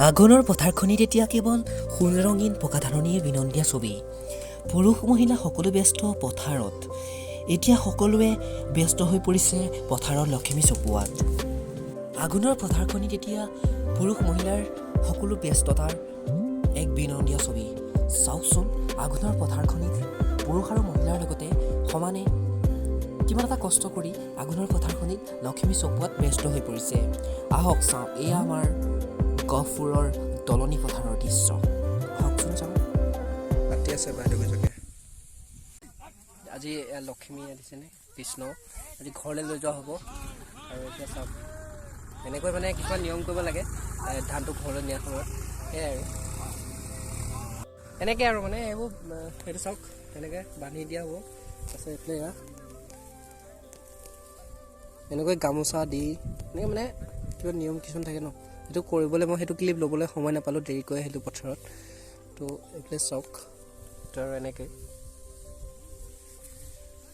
আঘোণৰ পথাৰখনিত এতিয়া কেৱল সোণ ৰঙীন পকা ধাননিৰ বিনন্দীয়া ছবি। পুৰুষ মহিলা সকলো ব্যস্ত পথাৰত। এতিয়া সকলোৱে ব্যস্ত হৈ পৰিছে পথাৰত লখিমী চপোৱাত। আঘোণৰ পথাৰখনিত এতিয়া পুৰুষ মহিলাৰ সকলো ব্যস্ততাৰ এক বিনন্দীয়া ছবি। চাওকচোন, আঘোণৰ পথাৰখনিত পুৰুষ আৰু মহিলাৰ লগতে সমানে কিমান এটা কষ্ট কৰি আঘোণৰ পথাৰখনিত লখিমী চপোৱাত ব্যস্ত হৈ পৰিছে। আহক চাওঁ, এয়া আমাৰ গহপুৰৰ দলনি পথাৰৰ দৃশ্য। আহকচোন চাওঁ। পাতি আছে বাইদেউকেইজনীয়ে। আজি লক্ষ্মী দিছেনে কৃষ্ণ, আজি ঘৰলৈ লৈ যোৱা হ'ব। আৰু এতিয়া চাওক, এনেকৈ মানে কিছুমান নিয়ম কৰিব লাগে ধানটো ঘৰলৈ নিয়াৰ সময়ত। সেয়াই আৰু এনেকৈ আৰু মানে এইবোৰ সেইটো চাওক, এনেকৈ বান্ধি দিয়া হ'ব। তাৰপিছত এইফালে এনেকৈ গামোচা দি এনেকৈ মানে কিবা নিয়ম কিছুমান থাকে ন, সেইটো কৰিবলৈ মই সেইটো ক্লিপ ল'বলৈ সময় নাপালোঁ, দেৰিকৈ আহিলোঁ পথাৰত। তো এইফালে চাওক, তো আৰু এনেকৈ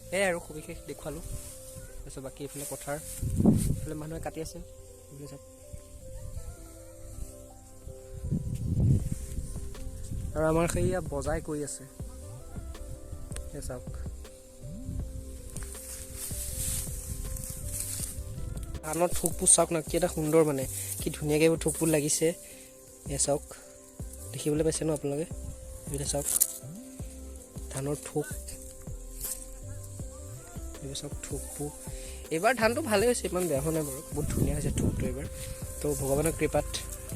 সেয়াই আৰু সবিশেষ দেখুৱালোঁ। তাৰপিছত বাকী এইফালে পথাৰ, এইফালে মানুহে কাটি আছে, এইফালে চাওক। আৰু আমাৰ সেয়া বজাই কৰি আছে, সেই চাওক। ধানৰ থোকবোৰ চাওক না, কি এটা সুন্দৰ, মানে কি ধুনীয়াকৈ এইবোৰ থোকবোৰ লাগিছে। এয়া চাওক, দেখিবলৈ পাইছে ন আপোনালোকে? এইবিলাক চাওক, ধানৰ থোক, এইবোৰ চাওক থোকবোৰ। এইবাৰ ধানটো ভালেই হৈছে, ইমান বেয়া হোৱা নাই বাৰু, বহুত ধুনীয়া হৈছে থোকটো এইবাৰ। তো ভগৱানৰ কৃপাত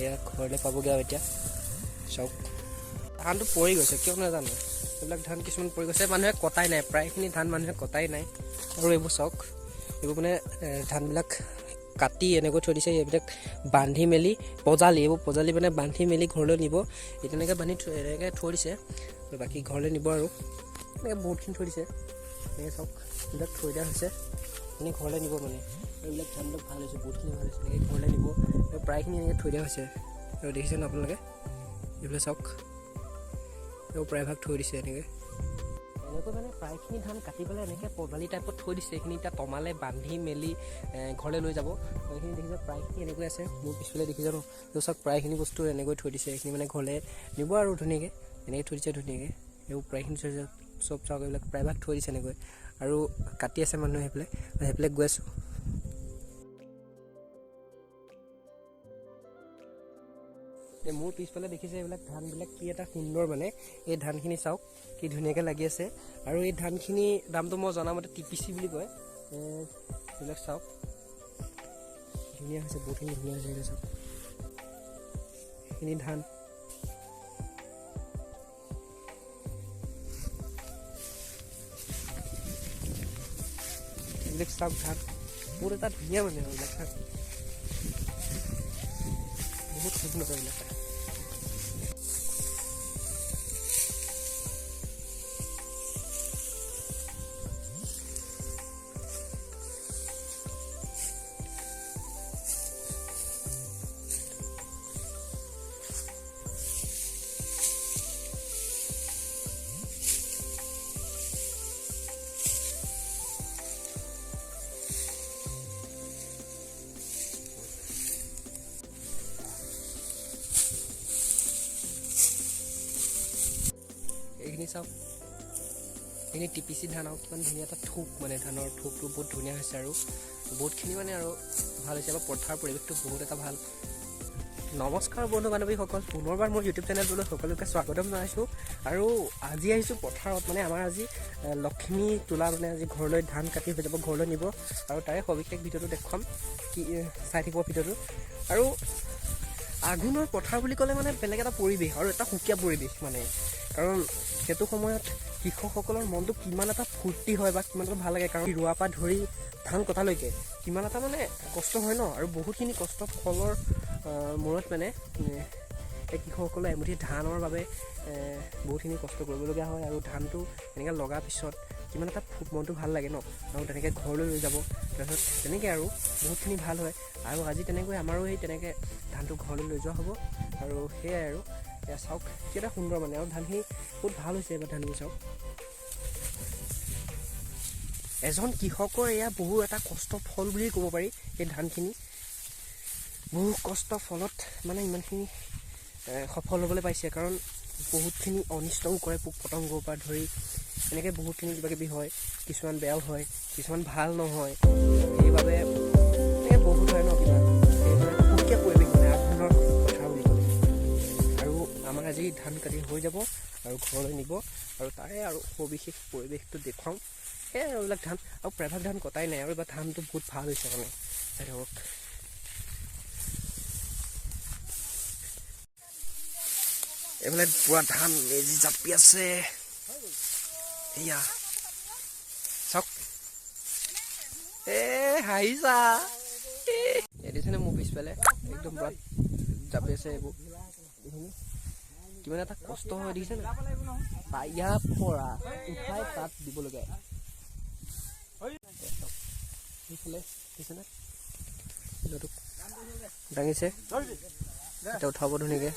এয়া ঘৰলৈ পাবগৈ আৰু এতিয়া চাওক। ধানটো পৰি গৈছে, কিয় নাজানো, এইবিলাক ধান কিছুমান পৰি গৈছে, মানুহে কটাই নাই, প্ৰায়খিনি ধান মানুহে কটাই নাই। আৰু এইবোৰ চাওক, এইবোৰ মানে ধানবিলাক কাটি এনেকৈ থৈ দিছে, এইবিলাক বান্ধি মেলি পজালি, এইবোৰ পজালি মানে বান্ধি মেলি ঘৰলৈ নিব। এই তেনেকৈ বান্ধি এনেকৈ থৈ দিছে, বাকী ঘৰলৈ নিব আৰু এনেকৈ বহুতখিনি থৈ দিছে। এনেকৈ চাওক, এইবিলাক থৈ দিয়া হৈছে, এনেকৈ ঘৰলৈ নিব মানে। এইবিলাক ধানবিলাক ভাল হৈছে, বহুতখিনি ভাল হৈছে, এনেকৈ ঘৰলৈ নিব। প্ৰায়খিনি এনেকৈ থৈ দিয়া হৈছে, আৰু দেখিছে ন আপোনালোকে? এইফালে চাওক, এইবোৰ প্ৰায়ভাগ থৈ দিছে এনেকৈ মানে প্ৰায়খিনি ধান কাটি পেলাই এনেকৈ পজালি টাইপত থৈ দিছে। এইখিনি এতিয়া টমালে বান্ধি মেলি ঘৰলৈ লৈ যাব। এইখিনি দেখিছে প্ৰায়খিনি এনেকৈ আছে, মোৰ পিছফালে দেখিছে ন? তো চাওক, প্ৰায়খিনি বস্তু এনেকৈ থৈ দিছে, এইখিনি মানে ঘৰলৈ নিব আৰু ধুনীয়াকৈ এনেকৈ থৈ দিছে ধুনীয়াকৈ। এইবোৰ প্ৰায়খিনি থৈ দিছে, চব চাওক, এইবিলাক প্ৰায়ভাগ থৈ দিছে এনেকৈ। আৰু কাটি আছে মানুহে সেইফালে গৈ আছোঁ। মোৰ পিছফালে দেখিছে এইবিলাক ধানবিলাক কি এটা সুন্দৰ, মানে এই ধানখিনি চাওক কি ধুনীয়াকৈ লাগি আছে। আৰু এই ধানখিনি দামটো মই জনামতে TPC বুলি কয়। এইবিলাক চাওক, ধুনীয়া হৈছে, বহুতখিনি ধুনীয়া হৈছে। এইবিলাক চাওক, এইখিনি ধান এইবিলাক চাওক, ধান বহুত এটা ধুনীয়া, মানে এইবিলাক ধান বহুত সুন্দৰ এইবিলাক। এইখিনি চাওক, এইখিনি TPC ধান, আৰু কিমান ধুনীয়া এটা থোক, মানে ধানৰ থোকটো বহুত ধুনীয়া হৈছে আৰু বহুতখিনি মানে আৰু ভাল হৈছে। আৰু পথাৰ পৰিৱেশটো বহুত এটা ভাল। নমস্কাৰ বন্ধু বান্ধৱীসকল, পুনৰবাৰ মোৰ ইউটিউব চেনেলটোলৈ সকলোকে স্বাগতম জনাইছোঁ। আৰু আজি আহিছোঁ পথাৰত, মানে আমাৰ আজি লখিমী তোলা, মানে আজি ঘৰলৈ ধান কাটি হৈ যাব, ঘৰলৈ নিব। আৰু তাৰে সবিশেষ ভিডিঅ'টো দেখুৱাম, কি চাই থাকিব ভিডিঅ'টো। আৰু আঘোণৰ পথাৰ বুলি ক'লে মানে বেলেগ এটা পৰিৱেশ, আৰু এটা সুকীয়া পৰিৱেশ, মানে কাৰণ সেইটো সময়ত কৃষকসকলৰ মনটো কিমান এটা ফূৰ্তি হয় বা কিমান এটা ভাল লাগে। কাৰণ ৰোৱাৰ পৰা ধৰি ধান কটালৈকে কিমান এটা মানে কষ্ট হয় ন, আৰু বহুতখিনি কষ্ট ফলৰ মূৰত মানে এই কৃষকসকলে এমুঠি ধানৰ বাবে বহুতখিনি কষ্ট কৰিবলগীয়া হয়। আৰু ধানটো এনেকৈ লগাৰ পিছত কিমান এটা মনটো ভাল লাগে ন, আৰু তেনেকৈ ঘৰলৈ লৈ যাব। তাৰপিছত তেনেকৈ আৰু বহুতখিনি ভাল হয়। আৰু আজি তেনেকৈ আমাৰো সেই তেনেকৈ ধানটো ঘৰলৈ লৈ যোৱা হ'ব। আৰু সেয়াই আৰু এয়া চাওক, কি এটা সুন্দৰ, মানে আৰু ধানখিনি বহুত ভাল হৈছে। এবাৰ ধানখিনি চাওক, এজন কৃষকৰ এয়া বহু এটা কষ্ট ফল বুলি ক'ব পাৰি। এই ধানখিনি বহু কষ্ট ফলত মানে ইমানখিনি সফল হ'বলৈ পাইছে, কাৰণ বহুতখিনি অনিষ্টও কৰে, পোক পতংগৰ পৰা ধৰি এনেকৈ বহুতখিনি কিবাকিবি হয়, কিছুমান বেয়াও হয়, কিছুমান ভাল নহয়, সেইবাবে এনেকৈ বহুত হয় ন কিবা, সেইবাবে সুকীয়া পৰিৱেশ মানে আগদিনৰ কথা বুলি ক'লে। আৰু আমাৰ আজি ধান কাটি হৈ যাব আৰু ঘৰলৈ নিব, আৰু তাৰে আৰু সবিশেষ পৰিৱেশটো দেখুৱাওঁ। সেয়াই আৰু এইবিলাক ধান, আৰু প্ৰায়ভাগ ধান কটাই নাই, আৰু এইবাৰ ধানটো বহুত ভাল হৈছে মানে চাই থাকক। এইফালে পুৰা ধান মেজি জাপি আছে, এয়া চাওক, হাঁহিছা দেখিছেনে মোৰ পিছফালে একদম পুৰা জাপি আছে। এইবোৰ কিমান এটা কষ্ট হয় দেখিছেনে, ইয়াৰ পৰা উঠাই তাত দিবলগীয়া। সেইফালে দেখিছেনে শিলটোক দাঙিছে, এতিয়া উঠাব ধুনীয়াকৈ।